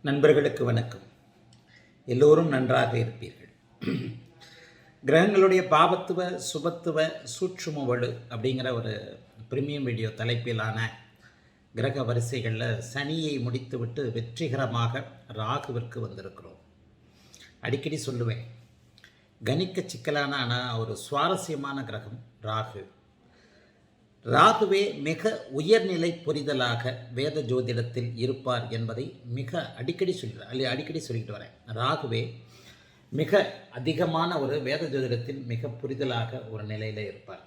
நண்பர்களுக்கு வணக்கம். எல்லோரும் நன்றாக இருப்பீர்கள். கிரகங்களுடைய பாபத்துவ சுபத்துவ சூட்சும வலு அப்படிங்கிற ஒரு பிரீமியம் வீடியோ தலைப்பிலான கிரக வரிசைகளில் சனியை முடித்துவிட்டு வெற்றிகரமாக ராகுவிற்கு வந்திருக்கிறோம். அடிக்கடி சொல்லுவேன், கணிக்க சிக்கலான ஆனால் ஒரு சுவாரஸ்யமான கிரகம் ராகு. ராகுவே மிக உயர்நிலை புரிதலாக வேத ஜோதிடத்தில் இருப்பார் என்பதை அடிக்கடி சொல்லிக்கிட்டு வரேன். ராகுவே மிக அதிகமான ஒரு வேத ஜோதிடத்தில் மிக புரிதலாக ஒரு நிலையில் இருப்பார்.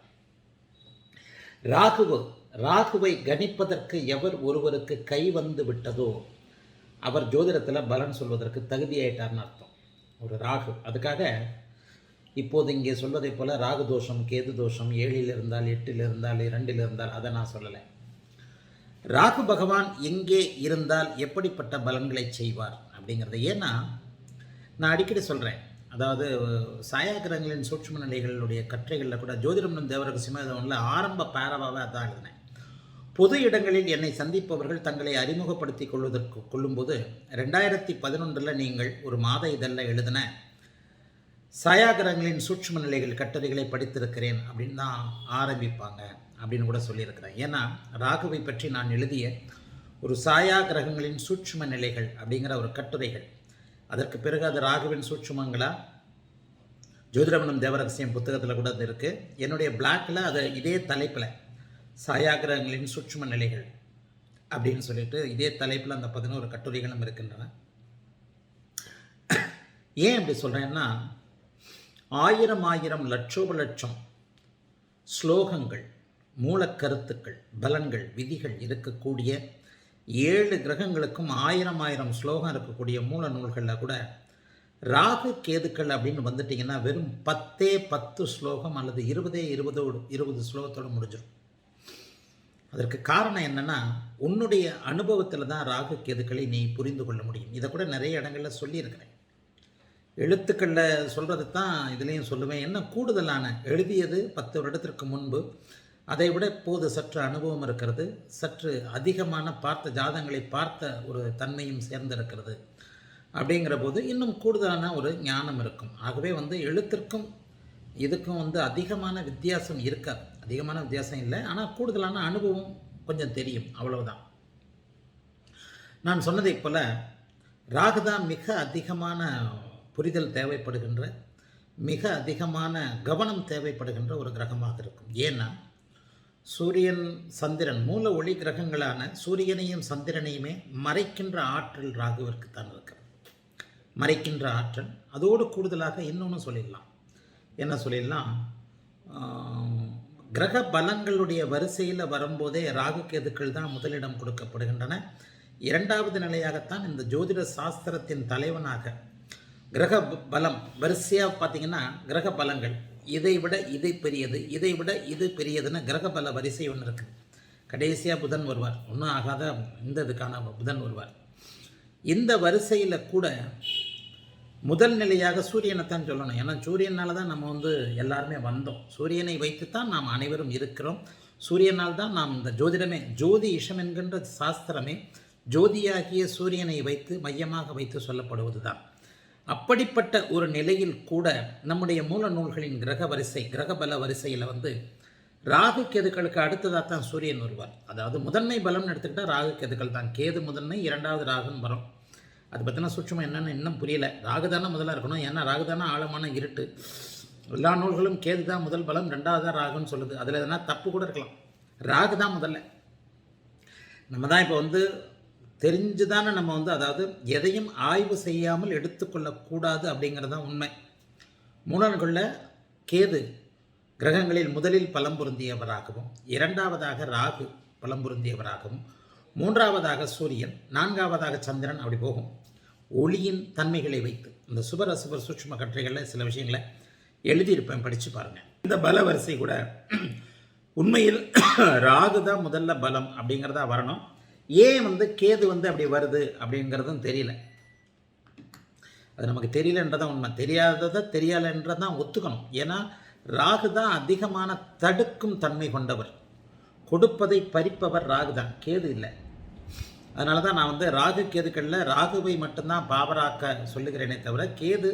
ராகுவை கணிப்பதற்கு எவர் ஒருவருக்கு கை வந்து விட்டதோ அவர் ஜோதிடத்தில் பலன் சொல்வதற்கு தகுதியாயிட்டார்னு அர்த்தம். ஒரு ராகு, அதுக்காக இப்போது இங்கே சொல்வதை போல் ராகு தோஷம் கேது தோஷம் 7ல் இருந்தால் 8ல் இருந்தால் 2ல் இருந்தால் அதை நான் சொல்லலை. ராகு பகவான் எங்கே இருந்தால் எப்படிப்பட்ட பலன்களை செய்வார் அப்படிங்கிறது. ஏன்னா நான் அடிக்கடி சொல்கிறேன், அதாவது சாயாகிரகங்களின் சூட்சும நிலைகளுடைய கற்றைகளில் கூட ஜோதிடம் தேவரகசியமாக இதை ஒன்றில் ஆரம்ப பேரவாக அதான் எழுதினேன். பொது இடங்களில் என்னை சந்திப்பவர்கள் தங்களை அறிமுகப்படுத்தி கொள்ளும்போது 2011 நீங்கள் ஒரு மாத இதழில் எழுதின சாயாகிரகங்களின் சூட்சும நிலைகள் கட்டுரைகளை படித்திருக்கிறேன் அப்படின்னு தான் ஆரம்பிப்பாங்க அப்படின்னு கூட சொல்லியிருக்கிறேன். ஏன்னா ராகுவை பற்றி நான் எழுதிய ஒரு சாயாகிரகங்களின் சூட்சும நிலைகள் அப்படிங்கிற ஒரு கட்டுரைகள், அதற்கு பிறகு அது ராகுவின் சூட்சுமங்களா ஜோதிடமனம் தேவரகசியம் புத்தகத்தில் கூட அது இருக்குது. என்னுடைய பிளாக்கில் அது இதே தலைப்பில் சாயாகிரகங்களின் சூட்சும நிலைகள் அப்படின்னு சொல்லிட்டு இதே தலைப்பில் அந்த 11 கட்டுரைகளும் இருக்கின்றன. ஏன் அப்படி சொல்கிறேன்னா, ஆயிரம் லட்சோப லட்சம் ஸ்லோகங்கள், மூலக்கருத்துக்கள், பலன்கள், விதிகள் இருக்கக்கூடிய 7 கிரகங்களுக்கும் ஆயிரம் ஸ்லோகம் இருக்கக்கூடிய மூல நூல்களில் கூட ராகு கேதுக்கள் அப்படின்னு வந்துட்டிங்கன்னா வெறும் 10 ஸ்லோகம் அல்லது 20 ஸ்லோகத்தோடு முடிஞ்சிடும். அதற்கு காரணம் என்னென்னா, உன்னுடைய அனுபவத்தில் தான் ராகு கேதுக்களை நீ புரிந்து கொள்ள முடியும். இதை கூட நிறைய இடங்களில் சொல்லியிருக்கிறேன். எழுத்துக்களில் சொல்கிறது தான் இதுலேயும் சொல்லுவேன். என்ன கூடுதலான எழுதியது 10 வருடத்திற்கு முன்பு, அதை விட இப்போது சற்று அனுபவம் இருக்கிறது, சற்று அதிகமான பார்த்த ஜாதகங்களை பார்த்த ஒரு தன்மையும் சேர்ந்திருக்கிறது. அப்படிங்கிற போது இன்னும் கூடுதலான ஒரு ஞானம் இருக்கும். ஆகவே எழுத்திற்கும் இதுக்கும் அதிகமான வித்தியாசம் இருக்காது. அதிகமான வித்தியாசம் இல்லை, ஆனால் கூடுதலான அனுபவம் கொஞ்சம் தெரியும், அவ்வளவுதான். நான் சொன்னதை போல் ராகுதான் மிக அதிகமான புரிதல் தேவைப்படுகின்ற, மிக அதிகமான கவனம் தேவைப்படுகின்ற ஒரு கிரகமாக இருக்கும். ஏன்னா சூரியன் சந்திரன் மூல ஒளி கிரகங்களான சூரியனையும் சந்திரனையுமே மறைக்கின்ற ஆற்றல் ராகுவிற்கு தான் இருக்கிறது. மறைக்கின்ற ஆற்றல். அதோடு கூடுதலாக இன்னொன்று சொல்லிடலாம். என்ன சொல்லிடலாம், கிரக பலங்களுடைய வரிசையில் வரும்போதே ராகு கேதுக்கள் தான் முதலிடம் கொடுக்கப்படுகின்றன. 2வது நிலையாகத்தான் இந்த ஜோதிட சாஸ்திரத்தின் தலைவனாக கிரக பலம் வரிசையாக பார்த்திங்கன்னா, கிரக பலங்கள் இதை விட இது பெரியது, இதை விட இது பெரியதுன்னு கிரக பல வரிசை ஒன்று இருக்குது. கடைசியாக புதன் வருவார், ஒன்றும் ஆகாத இந்த இதுக்கான புதன் வருவார். இந்த வரிசையில் கூட முதல் நிலையாக சூரியனைத்தான் சொல்லணும். ஏன்னா சூரியனால் தான் நம்ம எல்லாருமே வந்தோம். சூரியனை வைத்து தான் நாம் அனைவரும் இருக்கிறோம். சூரியனால் தான் நாம் இந்த ஜோதிடமே, ஜோதி இஷம் என்கின்ற சாஸ்திரமே ஜோதியாகிய சூரியனை வைத்து மையமாக வைத்து சொல்லப்படுவது தான். அப்படிப்பட்ட ஒரு நிலையில் கூட நம்முடைய மூல நூல்களின் கிரக வரிசை, கிரக பல வரிசையில் ராகு கேதுக்களுக்கு அடுத்ததாக தான் சூரியன் வருவார். அதாவது முதன்மை பலம்னு எடுத்துக்கிட்டால் ராகு கேதுக்கள் தான். கேது முதன்மை, 2வது ராகுன்னு வரும். அது பற்றின சூட்சமாக என்னென்னு இன்னும் புரியல. ராகு தானே முதலாக இருக்கணும், ஏன்னா ராகு தானே ஆழமான இருட்டு. எல்லா நூல்களும் கேது தான் முதல் பலம், 2வது தான் ராகுன்னு சொல்லுது. அதில் எதனா தப்பு கூட இருக்கலாம். ராகு தான் முதல்ல. நம்ம தான் இப்போ தெரிஞ்சு தானே நம்ம அதாவது எதையும் ஆய்வு செய்யாமல் எடுத்துக்கொள்ளக்கூடாது அப்படிங்கிறது தான் உண்மை. மூலன்களில் கேது கிரகங்களில் முதலில் பலம் பொருந்தியவராகவும், 2வதாக ராகு பலம் பொருந்தியவராகவும், 3வதாக சூரியன், 4வதாக சந்திரன், அப்படி போகும். ஒளியின் தன்மைகளை வைத்து இந்த சுபர் அசுபர் சூட்சும கற்றைகளில் சில விஷயங்களை எழுதியிருப்பேன், படித்து பாருங்கள். இந்த பல வரிசை கூட உண்மையில் ராகு தான் முதல்ல பலம் அப்படிங்கிறதா வரணும். ஏன் கேது அப்படி வருது அப்படிங்கிறதும் தெரியல. அது நமக்கு தெரியலன்றதான் உண்மை. தெரியாததை தெரியலைன்றதான் ஒத்துக்கணும். ஏன்னா ராகு தான் அதிகமான தடுக்கும் தன்மை கொண்டவர். கொடுப்பதை பறிப்பவர் ராகு தான், கேது இல்லை. அதனால தான் நான் வந்து ராகு கேதுக்களில் ராகுவை மட்டும்தான் பாவராக்க சொல்லுகிறேனே தவிர கேது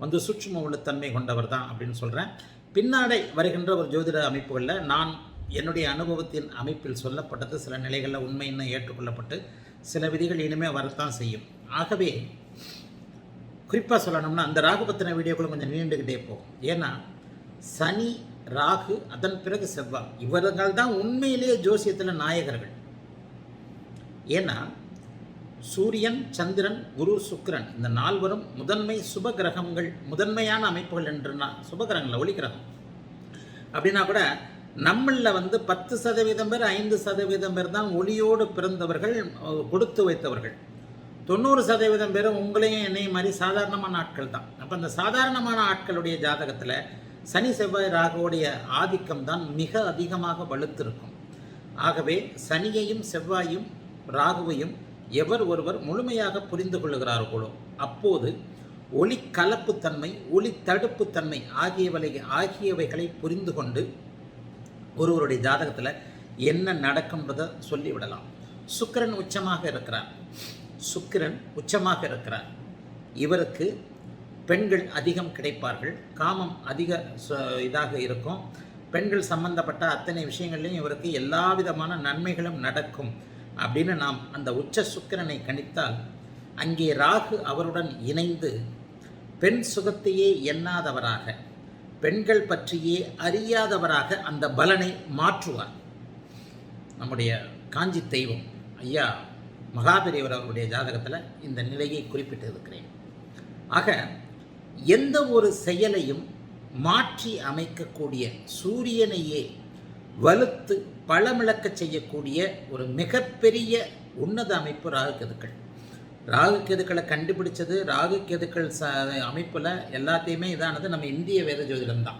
வந்து சூட்சும உள்ளத்தன்மை கொண்டவர் தான் அப்படின்னு சொல்கிறேன். பின்னாடை வருகின்ற ஒரு ஜோதிட அமைப்புகளில் நான் என்னுடைய அனுபவத்தின் அமைப்பில் சொல்லப்பட்டது சில நிலைகளில் உண்மைன்னு ஏற்றுக்கொள்ளப்பட்டு சில விதிகள் இனிமேல் வரத்தான் செய்யும். ஆகவே குறிப்பாக சொல்லணும்னா அந்த ராகு பற்றின வீடியோக்களும் கொஞ்சம் நீண்டுக்கிட்டே போகும். ஏன்னா சனி, ராகு, அதன் பிறகு செவ்வாய், இவர்கள் தான் உண்மையிலேயே ஜோசியத்தில் நாயகர்கள். ஏன்னா சூரியன், சந்திரன், குரு, சுக்கிரன் இந்த நால்வரும் முதன்மை சுப கிரகங்கள், முதன்மையான அமைப்புகள் என்றுனா சுபகிரகங்கள், ஒளி கிரகம் அப்படின்னா கூட நம்மளில் வந்து 10% பேர் 5% பேர் தான் ஒளியோடு பிறந்தவர்கள், கொடுத்து வைத்தவர்கள். 90% பேர் உங்களையும் என்னையும் மாதிரி சாதாரணமான ஆட்கள் தான். அப்போ அந்த சாதாரணமான ஆட்களுடைய ஜாதகத்தில் சனி, செவ்வாய், ராகுவோடைய ஆதிக்கம் தான் மிக அதிகமாக வலுத்திருக்கும். ஆகவே சனியையும் செவ்வாயும் ராகுவையும் எவர் ஒருவர் முழுமையாக புரிந்து கொள்ளுகிறார்களோ அப்போது ஒளி கலப்புத்தன்மை, ஒளி தடுப்புத்தன்மை ஆகியவைகளை புரிந்து கொண்டு ஒருவருடைய ஜாதகத்தில் என்ன நடக்கும்ன்றதை சொல்லிவிடலாம். சுக்கிரன் உச்சமாக இருக்கிறார். இவருக்கு பெண்கள் அதிகம் கிடைப்பார்கள், காமம் அதிக இதாக இருக்கும். பெண்கள் சம்பந்தப்பட்ட அத்தனை விஷயங்கள்லையும் இவருக்கு எல்லா விதமான நன்மைகளும் நடக்கும் அப்படின்னு நாம் அந்த உச்ச சுக்கிரனை கணித்தால் அங்கே ராகு அவருடன் இணைந்து பெண் சுகத்தையே எண்ணாதவராக, பெண்கள் பற்றியே அறியாதவராக அந்த பலனை மாற்றுவார். நம்முடைய காஞ்சி தெய்வம் ஐயா மகாபெரியவர் அவருடைய ஜாதகத்தில் இந்த நிலையை குறிப்பிட்டு இருக்கிறேன். ஆக எந்த ஒரு செயலையும் மாற்றி அமைக்கக்கூடிய, சூரியனையே வலுத்து பழமிழக்க செய்யக்கூடிய ஒரு மிகப்பெரிய உன்னத அமைப்பு ராகு கேதுக்கள். ராகு கேதுக்களை கண்டுபிடிச்சது, ராகு கேதுக்கள் அமைப்பில் எல்லாத்தையுமே இதானது நம்ம இந்திய வேத ஜோதிடம்தான்.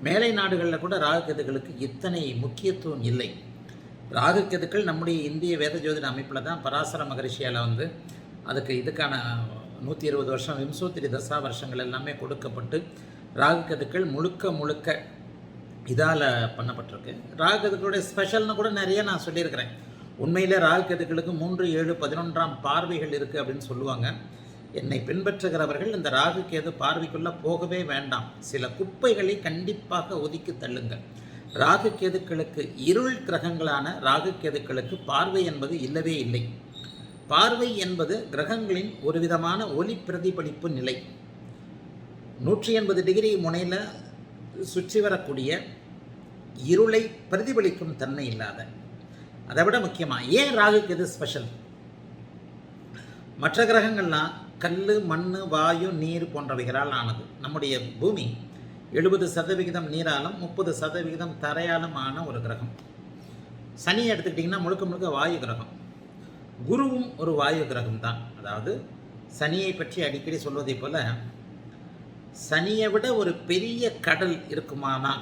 மேலை நாடுகளில் கூட ராகு கேதுக்களுக்கு இத்தனை முக்கியத்துவம் இல்லை. ராகு கேதுக்கள் நம்முடைய இந்திய வேத ஜோதிட அமைப்பில் தான் பராசர மகரிஷியால் வந்து அதுக்கு இதுக்கான 120 வருஷம் விம்சோத்திரி தசா வருஷங்கள் எல்லாமே கொடுக்கப்பட்டு ராகு கேதுக்கள் முழுக்க இதால் பண்ணப்பட்டிருக்கு. ராகு கேதுக்களுடைய ஸ்பெஷல்னு கூட நிறைய நான் சொல்லியிருக்கிறேன். உண்மையிலே ராகு கேதுக்களுக்கு 3, 7, 11ஆம் பார்வைகள் இருக்குது அப்படின்னு சொல்லுவாங்க. என்னை பின்பற்றுகிறவர்கள் இந்த ராகு கேது பார்வைக்குள்ளே போகவே வேண்டாம். சில குப்பைகளை கண்டிப்பாக ஒதுக்கி தள்ளுங்கள். ராகு கேதுக்களுக்கு, இருள் கிரகங்களான ராகு கேதுக்களுக்கு பார்வை என்பது இல்லவே இல்லை. பார்வை என்பது கிரகங்களின் ஒரு விதமான ஒளி பிரதிபலிப்பு நிலை. 180 டிகிரி முனையில் சுற்றி வரக்கூடிய இருளை பிரதிபலிக்கும் தன்மை இல்லாத, அதை விட முக்கியமாக ஏன் ராகுக்கு எது ஸ்பெஷல்? மற்ற கிரகங்கள்லாம் கல், மண், வாயு, நீர் போன்றவைகளால் ஆனது. நம்முடைய பூமி 70% நீராலும் 30% தரையாலும் ஆன ஒரு கிரகம். சனியை எடுத்துக்கிட்டிங்கன்னா முழுக்க வாயு கிரகம். குருவும் ஒரு வாயு கிரகம் தான். அதாவது சனியை பற்றி அடிக்கடி சொல்வதை போல, சனியை விட ஒரு பெரிய கடல் இருக்குமானா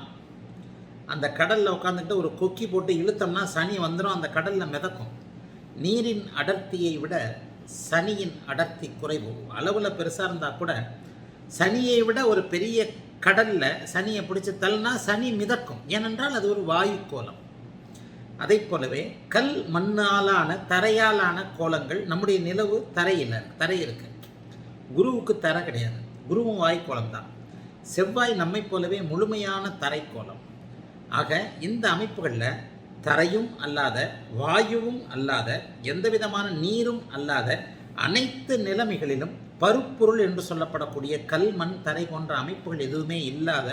அந்த கடலில் உட்காந்துக்கிட்டு ஒரு கொக்கி போட்டு இழுத்தோம்னா சனி வந்துடும், அந்த கடலில் மிதக்கும். நீரின் அடர்த்தியை விட சனியின் அடர்த்தி குறைவு. அளவில் பெருசாக இருந்தால் கூட சனியை விட ஒரு பெரிய கடலில் சனியை பிடிச்சி தள்ளினா சனி மிதக்கும். ஏனென்றால் அது ஒரு வாயு கோலம். அதை போலவே கல், மண்ணாலான, தரையாலான கோலங்கள். நம்முடைய நிலவு தரை இருக்கு. குருவுக்கு தரை கிடையாது, குருவும் வாய்க்கோலம் தான். செவ்வாய் நம்மை போலவே முழுமையான தரைக்கோலம். ஆக இந்த அமைப்புகளில் தரையும் அல்லாத, வாயுவும் அல்லாத, எந்த விதமான நீரும் அல்லாத அனைத்து நிலைமைகளிலும் பருப்பொருள் என்று சொல்லப்படக்கூடிய கல், மண், தரை போன்ற அமைப்புகள் எதுவுமே இல்லாத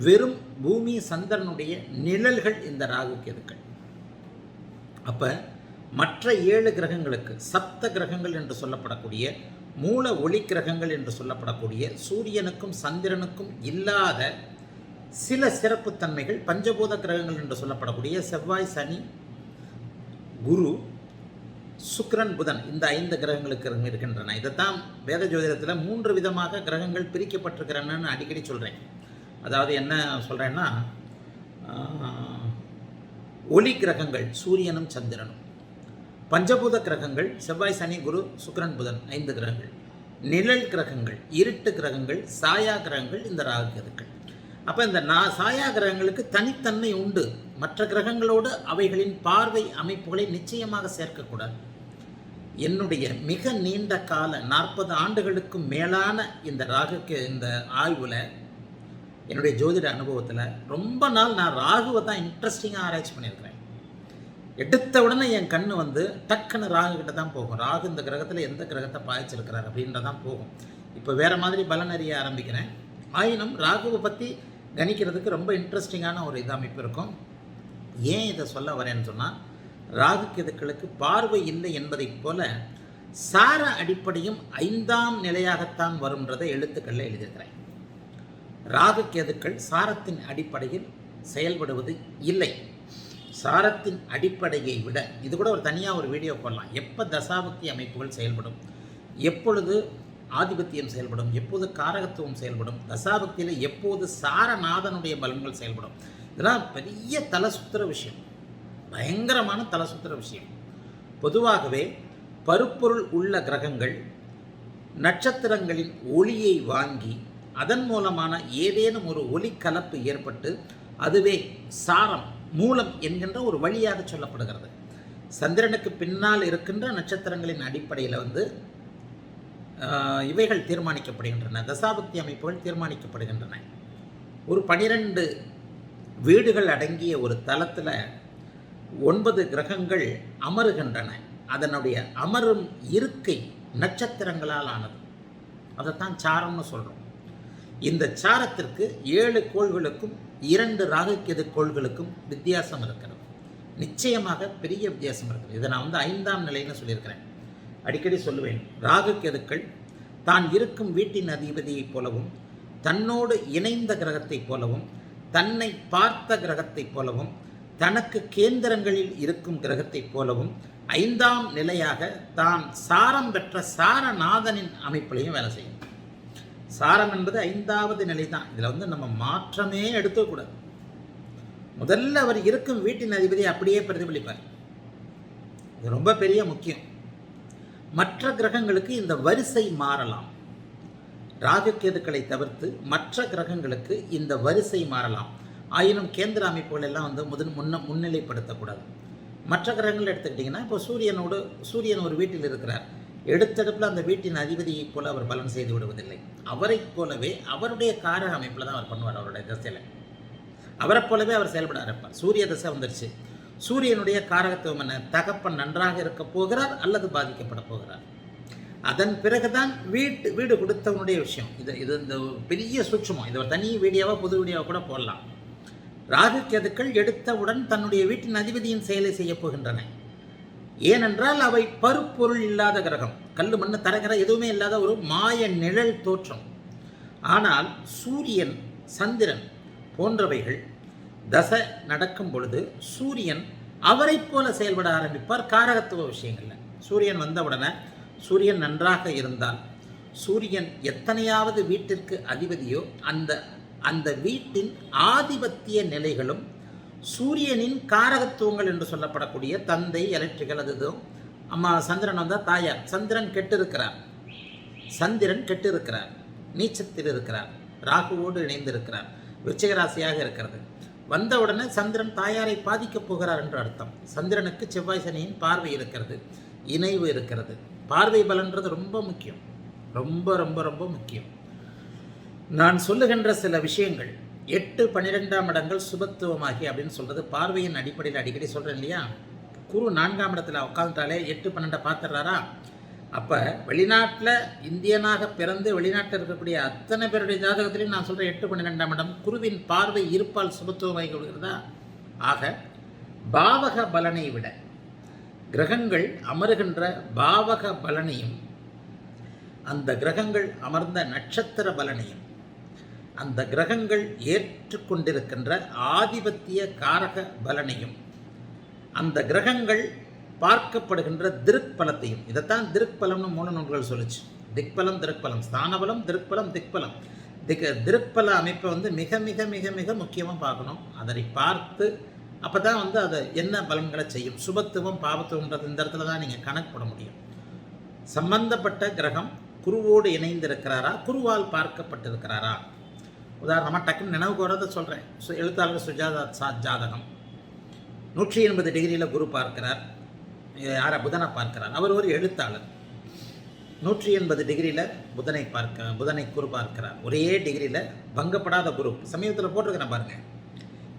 வெறும் பூமி, சந்திரனுடைய நிழல்கள் இந்த ராகு கேதுக்கள். அப்போ மற்ற 7 கிரகங்களுக்கு, சப்த கிரகங்கள் என்று சொல்லப்படக்கூடிய மூல ஒளி கிரகங்கள் என்று சொல்லப்படக்கூடிய சூரியனுக்கும் சந்திரனுக்கும் இல்லாத சில சிறப்புத்தன்மைகள் பஞ்சபூத கிரகங்கள் என்று சொல்லப்படக்கூடிய செவ்வாய், சனி, குரு, சுக்கிரன், புதன், இந்த 5 கிரகங்களுக்கு இருக்கின்றன. இதைத்தான் வேத ஜோதிடத்தில் 3 விதமாக கிரகங்கள் பிரிக்கப்பட்டிருக்கிறன்னு அடிக்கடி சொல்கிறேன். அதாவது என்ன சொல்கிறேன்னா, ஒளி கிரகங்கள் சூரியனும் சந்திரனும், பஞ்சபூத கிரகங்கள் செவ்வாய், சனி, குரு, சுக்கிரன், புதன் 5 கிரகங்கள், நிழல் கிரகங்கள், இருட்டு கிரகங்கள், சாயா கிரகங்கள் இந்த ராகு கேதுக்கள். அப்போ இந்த சாயா கிரகங்களுக்கு தனித்தன்மை உண்டு. மற்ற கிரகங்களோடு அவைகளின் பார்வை அமைப்புகளை நிச்சயமாக சேர்க்கக்கூடாது. என்னுடைய மிக நீண்ட கால 40 ஆண்டுகளுக்கும் மேலான இந்த ராகுக்கு இந்த ஆய்வில், என்னுடைய ஜோதிட அனுபவத்தில் ரொம்ப நாள் நான் ராகுவை தான் இன்ட்ரெஸ்டிங்காக ஆராய்ச்சி பண்ணியிருக்கிறேன். எடுத்த உடனே என் கண்ணு வந்து டக்குன்னு ராகு கிட்ட தான் போகும். ராகு இந்த கிரகத்தில் எந்த கிரகத்தை பாய்ச்சிருக்கிறார் அப்படின்றதான் போகும். இப்போ வேறு மாதிரி பலன் அறிய ஆரம்பிக்கிறேன். ஆயினும் ராகுவை பற்றி கணிக்கிறதுக்கு ரொம்ப இன்ட்ரெஸ்டிங்கான ஒரு இது அமைப்பு இருக்கும். ஏன் இதை சொல்ல வரேன்னு சொன்னால், ராகு கேதுக்களுக்கு பார்வை இல்லை என்பதைப் போல சார அடிப்படையும் 5ஆம் நிலையாகத்தான் வரும்ன்றதை எழுத்துக்களில் எழுதியிருக்கிறேன். ராகு கேதுக்கள் சாரத்தின் அடிப்படையில் செயல்படுவது இல்லை. சாரத்தின் அடிப்படையை விட, இது கூட ஒரு தனியாக ஒரு வீடியோ போடலாம், எப்போ தசாபக்தி அமைப்புகள் செயல்படும், எப்பொழுது ஆதிபத்தியம் செயல்படும், எப்போது காரகத்துவம் செயல்படும், தசாபக்தியில் எப்போது சாரநாதனுடைய பலன்கள் செயல்படும். இதெல்லாம் பெரிய தலை சுத்துற விஷயம், பயங்கரமான தலை சுத்துற விஷயம். பொதுவாகவே பருப்பொருள் உள்ள கிரகங்கள் நட்சத்திரங்களின் ஒளியை வாங்கி அதன் மூலமான ஏதேனும் ஒரு ஒளி கலப்பு ஏற்பட்டு அதுவே சாரம் மூலம் என்கின்ற ஒரு வழியாக சொல்லப்படுகிறது. சந்திரனுக்கு பின்னால் இருக்கின்ற நட்சத்திரங்களின் அடிப்படையில் வந்து இவைகள் தீர்மானிக்கப்படுகின்றன, தசாபக்தி அமைப்புகள் தீர்மானிக்கப்படுகின்றன. ஒரு 12 வீடுகள் அடங்கிய ஒரு தலத்தில் 9 கிரகங்கள் அமருகின்றன. அதனுடைய அமரும் இருக்கை நட்சத்திரங்களால் ஆனது. அதைத்தான் சாரம்னு சொல்கிறோம். இந்த சாரத்திற்கு 7 கோள்களுக்கும் 2 ராகுகேது கோள்களுக்கும் வித்தியாசம் இருக்கிறது. நிச்சயமாக பெரிய வித்தியாசம் இருக்குது. இதை நான் வந்து 5ஆம் நிலைன்னு சொல்லியிருக்கிறேன். அடிக்கடி சொல்லுவேன், ராகுகேதுக்கள் தான் இருக்கும் வீட்டின் அதிபதியைப் போலவும், தன்னோடு இணைந்த கிரகத்தைப் போலவும், தன்னை பார்த்த கிரகத்தைப் போலவும், தனக்கு கேந்திரங்களில் இருக்கும் கிரகத்தைப் போலவும் 5ஆம் நிலையாக தான் சாரம் பெற்ற சாரநாதனின் அமைப்பிலையும் வேலை செய்யும். சாரம் என்பது 5வது நிலை தான். இதில் வந்து நம்ம மாற்றமே எடுத்துக்கூடாது. முதல்ல அவர் இருக்கும் வீட்டின் அதிபதி அப்படியே பிரதிபலிப்பார். இது ரொம்ப பெரிய முக்கியம். மற்ற கிரகங்களுக்கு இந்த வரிசை மாறலாம். ராகுகேதுக்களை தவிர்த்து மற்ற கிரகங்களுக்கு இந்த வரிசை மாறலாம். ஆயினும் கேந்திர அமைப்புகள் எல்லாம் வந்து முன்னிலைப்படுத்தக்கூடாது. மற்ற கிரகங்கள் எடுத்துக்கிட்டிங்கன்னா, இப்போ சூரியன் ஒரு வீட்டில் இருக்கிறார். எடுத்தடுப்பில் அந்த வீட்டின் அதிபதியைப் போல அவர் பலன் செய்து விடுவதில்லை. அவரைப் போலவே அவருடைய காரக அமைப்பில் தான் அவர் பண்ணுவார். அவருடைய தசையில் அவரை போலவே அவர் செயல்பட ஆரம்பிப்பார். சூரிய தசை வந்துருச்சு, சூரியனுடைய காரகத்துவம் என்ன? தகப்பன் நன்றாக இருக்க போகிறார் அல்லது பாதிக்கப்பட போகிறார். அதன் பிறகுதான் வீடு கொடுத்தவனுடைய விஷயம். இது இந்த பெரிய சூட்சுமம். இது ஒரு தனி வீடியோவாக புது வீடியோவாக கூட போடலாம். ராகுகேதுக்கள் எடுத்தவுடன் தன்னுடைய வீட்டின் அதிபதியின் செயலை செய்ய போகின்றன. ஏனென்றால் அவை பருப்பொருள் இல்லாத கிரகம், கல் மண்ணு தரகிற எதுவுமே இல்லாத ஒரு மாய நிழல் தோற்றம். ஆனால் சூரியன், சந்திரன் போன்றவைகள் தசை நடக்கும் பொழுது சூரியன் அவரை போல செயல்பட ஆரம்பிப்பார். காரகத்துவ விஷயங்கள்ல சூரியன் வந்தவுடனே, சூரியன் நன்றாக இருந்தால், சூரியன் எத்தனையாவது வீட்டிற்கு அதிபதியோ அந்த வீட்டின் ஆதிபத்திய நிலைகளும் சூரியனின் காரகத்துவங்கள் என்று சொல்லப்படக்கூடிய தந்தை, எலக்ட்ரிக்கல், அதுதும் அம்மா. சந்திரன் வந்தால் தாயார். சந்திரன் கெட்டு இருக்கிறார், நீச்சத்தில் இருக்கிறார், ராகுவோடு இணைந்திருக்கிறார், விருச்சிகராசியாக இருக்கிறது. வந்தவுடனே சந்திரன் தாயாரை பாதிக்கப் போகிறார் என்று அர்த்தம். சந்திரனுக்கு செவ்வாய் சனியின் பார்வை இருக்கிறது, இணைவு இருக்கிறது. பார்வை பலன்றது ரொம்ப முக்கியம், ரொம்ப ரொம்ப ரொம்ப முக்கியம். நான் சொல்லுகின்ற சில விஷயங்கள் 8, 12ஆம் இடங்கள் சுபத்துவமாகி அப்படின்னு சொல்கிறது பார்வையின் அடிப்படையில் அடிக்கடி சொல்கிறேன் இல்லையா. குரு 4ஆம் இடத்துல உட்காந்துட்டாலே 8, 12 பார்த்துடுறாரா. அப்போ வெளிநாட்டில் இந்தியனாக பிறந்து வெளிநாட்டில் இருக்கக்கூடிய அத்தனை பேருடைய ஜாதகத்திலையும் நான் சொல்கிறேன் 8, 12ஆம் இடம் குருவின் பார்வை இருப்பால் சுபத்துவமாகி கொடுக்கிறதா. ஆக பாவக பலனை விட கிரகங்கள் அமருகின்ற பாவக பலனையும், அந்த கிரகங்கள் அமர்ந்த நட்சத்திர பலனையும், அந்த கிரகங்கள் ஏற்றுக்கொண்டிருக்கின்ற ஆதிபத்திய காரக பலனையும், அந்த கிரகங்கள் பார்க்கப்படுகின்ற திருப்பலத்தையும், இதைத்தான் திருப்பலம்னு 3 நூல்கள் சொல்லிச்சு. திக்பலம், திருப்பலம், ஸ்தானபலம், திருப்பலம், திக்பலம். திருப்பல அமைப்பை வந்து மிக மிக மிக மிக முக்கியமாக பார்க்கணும். அதனை பார்த்து அப்போ தான் வந்து அது என்ன பலன்களை செய்யும். சுபத்துவம், பாவத்துவம்ன்றது இந்த இடத்துல தான் நீங்கள் கணக்கு போட முடியும். சம்பந்தப்பட்ட கிரகம் குருவோடு இணைந்திருக்கிறாரா, குருவால் பார்க்கப்பட்டிருக்கிறாரா. உதாரணமாக டக்குன்னு நினைவுக்கு வரதை சொல்கிறேன். எழுத்தாளர் சுஜாதா ஜாதகம் 180 டிகிரியில் குரு பார்க்கிறார். யாரை புதனை பார்க்கிறார். அவர் ஒரு எழுத்தாளர். 180 டிகிரியில் புதனை குரு பார்க்கிறார். ஒரே டிகிரியில் பங்கப்படாத குரு. சமீபத்தில் போட்டிருக்கிறேன் பாருங்கள்.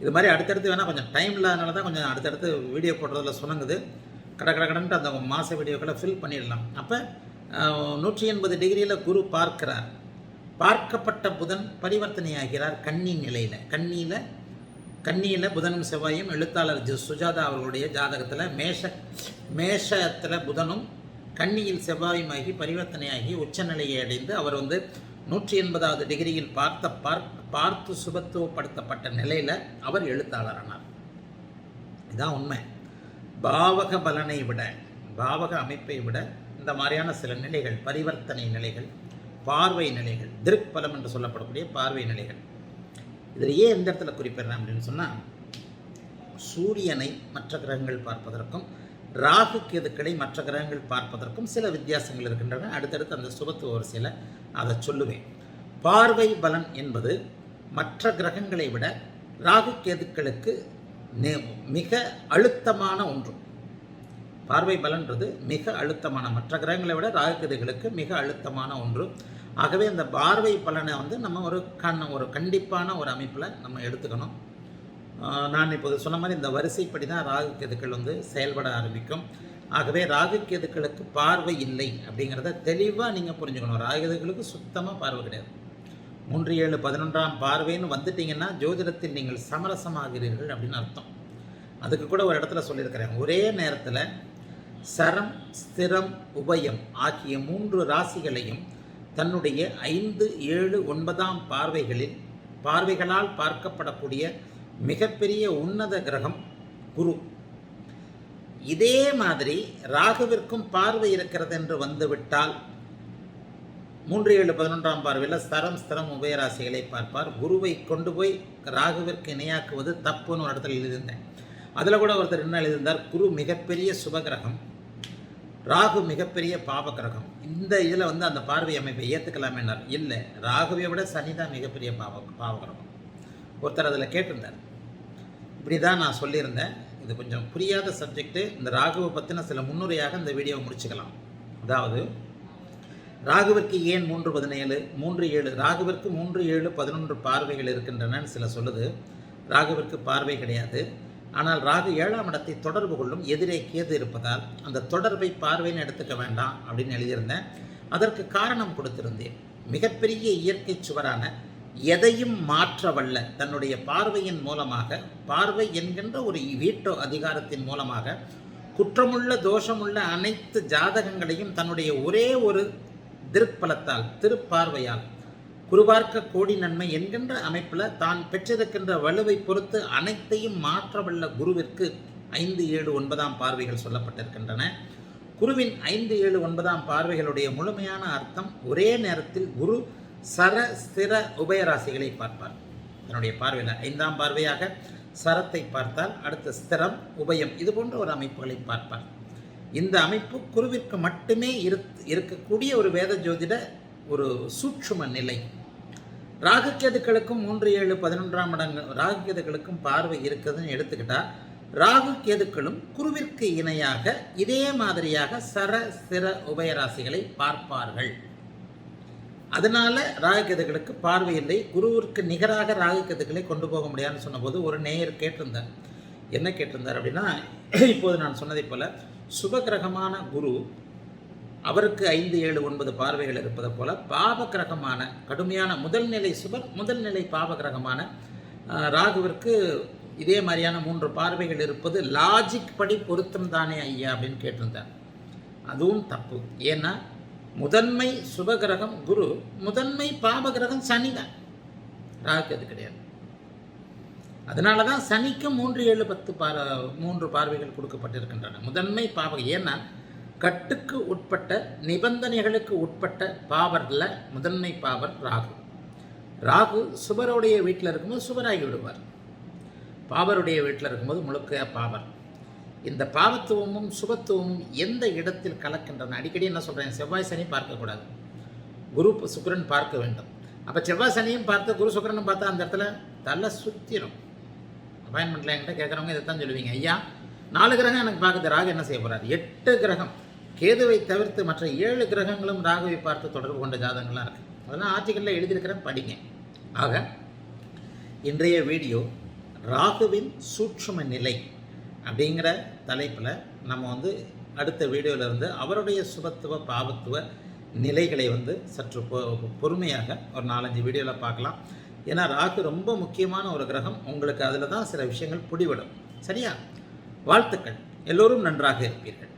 இது மாதிரி அடுத்தடுத்து வேணால் கொஞ்சம் டைம் இல்லாதனால தான் கொஞ்சம் அடுத்தடுத்து வீடியோ போடுறதுல சுணங்குது. கடன்ட்டு அந்த மாத வீடியோக்களை ஃபில் பண்ணிடலாம். அப்போ 180 டிகிரியில் குரு பார்க்கிறார். பார்க்கப்பட்ட புதன் பரிவர்த்தனையாகிறார் கன்னி நிலையில். கன்னியில் புதனும் செவ்வாயும் எழுத்தாளர் சுஜாதா அவர்களுடைய ஜாதகத்தில் மேஷத்தில் புதனும் கன்னியில் செவ்வாயுமாகி பரிவர்த்தனையாகி உச்சநிலையை அடைந்து அவர் 180வது டிகிரியில் பார்த்து சுபத்துவப்படுத்தப்பட்ட நிலையில் அவர் எழுத்தாளரானார். இதுதான் உண்மை. பாவக பலனை விட, பாவக அமைப்பை விட இந்த மாதிரியான சில நிலைகள், பரிவர்த்தனை நிலைகள், பார்வை நிலைகள், திருப்பலம் என்று சொல்லப்படக்கூடிய பார்வை நிலைகள், இதில் ஏன் எந்த இடத்துல குறிப்பிடுறேன் அப்படின்னு சொன்னால், சூரியனை மற்ற கிரகங்கள் பார்ப்பதற்கும் ராகு கேதுக்களை மற்ற கிரகங்கள் பார்ப்பதற்கும் சில வித்தியாசங்கள் இருக்கின்றன. அடுத்தடுத்து அந்த சுபத்துவ வரிசையில் அதை சொல்லுவேன். பார்வை பலன் என்பது மற்ற கிரகங்களை விட ராகு கேதுக்களுக்கு மிக அழுத்தமான ஒன்று. பார்வை பலன்றது மிக அழுத்தமான, மற்ற கிரகங்களை விட ராகு கேதுகளுக்கு மிக அழுத்தமான ஒன்று. ஆகவே அந்த பார்வை பலனை நம்ம ஒரு கண்டிப்பான ஒரு அமைப்பில் நம்ம எடுத்துக்கணும். நான் இப்போது சொன்ன மாதிரி இந்த வரிசைப்படி தான் ராகு கேதுக்கள் செயல்பட ஆரம்பிக்கும். ஆகவே ராகு கேதுக்களுக்கு பார்வை இல்லை அப்படிங்கிறத தெளிவாக நீங்கள் புரிஞ்சுக்கணும். ராகு கேதுக்களுக்கு சுத்தமாக பார்வை கிடையாது. 3, 7, 11ஆம் பார்வைன்னு வந்துட்டிங்கன்னா ஜோதிடத்தில் நீங்கள் சமரசமாகிறீர்கள் அப்படின்னு அர்த்தம். அதுக்கு கூட ஒரு இடத்துல சொல்லியிருக்கிறேன். ஒரே நேரத்தில் சரம், ஸ்திரம், உபயம் ஆகிய 3 ராசிகளையும் தன்னுடைய 5, 7, 9ஆம் பார்வைகளால் பார்க்கப்படக்கூடிய மிகப்பெரிய உன்னத கிரகம் குரு. இதே மாதிரி ராகுவிற்கும் பார்வை இருக்கிறது என்று வந்துவிட்டால் 3, 7, 11ஆம் பார்வையில் சரம், ஸ்திரம், உபயராசிகளை பார்ப்பார். குருவை கொண்டு போய் ராகுவிற்கு இணையாக்குவது தப்புன்னு ஒரு இடத்துல எழுதியிருந்தேன். அதில் கூட ஒருத்தர் என்ன எழுதியிருந்தார், குரு மிகப்பெரிய சுபகிரகம், ராகு மிகப்பெரிய பாவகிரகம். இந்த இதில் அந்த பார்வை அமைப்பை ஏற்றுக்கலாமேனார். இல்லை, ராகுவை விட சனி தான் மிகப்பெரிய பாவகிரகம். ஒருத்தர் அதில் கேட்டிருந்தார். இப்படி தான் நான் சொல்லியிருந்தேன். இது கொஞ்சம் புரியாத சப்ஜெக்டு. இந்த ராகுவை பற்றின சில முன்னுரையாக இந்த வீடியோவை முடிச்சுக்கலாம். அதாவது ராகுவிற்கு ஏன் 3, 17, 3, 7 ராகுவிற்கு 3, 7, 11 பார்வைகள் இருக்கின்றன சில சொல்லுது. ராகுவிற்கு பார்வை கிடையாது. ஆனால் ராகு 7ஆம் இடத்தை தொடர்பு கொள்ளும் எதிரே கேது இருப்பதால் அந்த தொடர்பை பார்வைன்னு எடுத்துக்க வேண்டாம் அப்படின்னு எழுதியிருந்தேன். அதற்கு காரணம் கொடுத்திருந்தேன். மிகப்பெரிய இயற்கை சுவரான எதையும் மாற்றவல்ல தன்னுடைய பார்வையின் மூலமாக, பார்வை என்கின்ற ஒரு வீட்டோ அதிகாரத்தின் மூலமாக குற்றமுள்ள தோஷமுள்ள அனைத்து ஜாதகங்களையும் தன்னுடைய ஒரே ஒரு திருப்பலத்தால், திருப்பார்வையால், குருபார்க்க கோடி நன்மை என்கின்ற அமைப்பில் தான் பெற்றிருக்கின்ற வலுவை பொறுத்து அனைத்தையும் மாற்றவல்ல குருவிற்கு 5, 7, 9ஆம் பார்வைகள் சொல்லப்பட்டிருக்கின்றன. குருவின் 5, 7, 9ஆம் பார்வைகளுடைய முழுமையான அர்த்தம், ஒரே நேரத்தில் குரு சர, ஸ்திர, உபயராசிகளை பார்ப்பார். தன்னுடைய பார்வையில் 5ஆம் பார்வையாக சரத்தை பார்த்தால் அடுத்த ஸ்திரம், உபயம் இது போன்ற ஒரு அமைப்புகளை பார்ப்பார். இந்த அமைப்பு குருவிற்கு மட்டுமே இருக்கக்கூடிய ஒரு வேத ஜோதிட ஒரு சூட்சும நிலை. ராகுகேதுக்களுக்கும் 3, 7, 11ஆம் இடங்கள் ராகுகேதுக்களுக்கும் பார்வை இருக்குதுன்னு எடுத்துக்கிட்டால் ராகு கேதுக்களும் குருவிற்கு இணையாக இதே மாதிரியாக சர, ஸ்திர, உபயராசிகளை பார்ப்பார்கள். அதனால ராகுகேதுக்களுக்கு பார்வை இல்லை. குருவிற்கு நிகராக ராகுகேதுக்களை கொண்டு போக முடியாதுன்னு சொன்னபோது ஒரு நேயர் கேட்டிருந்தார். என்ன கேட்டிருந்தார் அப்படின்னா, இப்போது நான் சொன்னதை போல சுபகிரகமான குரு அவருக்கு 5, 7, 9 பார்வைகள் இருப்பதை போல பாவகிரகமான கடுமையான முதல்நிலை சுபர், முதல்நிலை பாவகிரகமான ராகுவிற்கு இதே மாதிரியான 3 பார்வைகள் இருப்பது லாஜிக் படி பொருத்தம் தானே ஐயா அப்படின்னு கேட்டிருந்தார். அதுவும் தப்பு. ஏன்னா முதன்மை சுபகிரகம் குரு, முதன்மை பாவகிரகம் சனி தான், ராகுக்கு அது கிடையாது. அதனால தான் சனிக்கும் 3, 7, 10 3 பார்வைகள் கொடுக்கப்பட்டிருக்கின்றன. முதன்மை பாவகம். ஏன்னா கட்டுக்கு உட்பட்ட நிபந்தனைகளுக்கு உட்பட்ட பாவரில் முதன்மை பாவர் ராகு. ராகு சுபருடைய வீட்டில் இருக்கும்போது சுபராகி விடுவார், பாவருடைய வீட்டில் இருக்கும்போது முழுக்க பாவர். இந்த பாவத்துவமும் சுபத்துவமும் எந்த இடத்தில் கலக்கின்றன? அடிக்கடி என்ன சொல்கிறேன், செவ்வாய் சனி பார்க்கக்கூடாது, குரு சுக்கிரன் பார்க்க வேண்டும். அப்போ செவ்வாய் சனியும் பார்த்து குரு சுக்கிரனும் பார்த்தா அந்த இடத்துல தலை சுற்றிடும். அப்பாயின்மெண்ட்டில் என்கிட்ட கேட்குறவங்க இதை தான் சொல்லுவீங்க, ஐயா 4 கிரகம் எனக்கு பார்க்குது, ராகு என்ன செய்ய போகிறார்? 8 கிரகம், கேதுவை தவிர்த்து மற்ற 7 கிரகங்களும் ராகுவை பார்த்து தொடர்பு கொண்ட ஜாதகங்கள்லாம் இருக்குது. அதெல்லாம் ஆர்டிக்கலில் எழுதியிருக்கிறேன், படிங்க. ஆக இன்றைய வீடியோ ராகுவின் சூட்சும நிலை அப்படிங்கிற தலைப்பில் நம்ம அடுத்த வீடியோவிலேருந்து அவருடைய சுபத்துவ பாவத்துவ நிலைகளை சற்று பொறுமையாக ஒரு 4-5 வீடியோவில் பார்க்கலாம். ஏன்னா ராகு ரொம்ப முக்கியமான ஒரு கிரகம். உங்களுக்கு அதில் தான் சில விஷயங்கள் பிடிவிடும். சரியா? வாழ்த்துக்கள். எல்லோரும் நன்றாக இருப்பீர்கள்.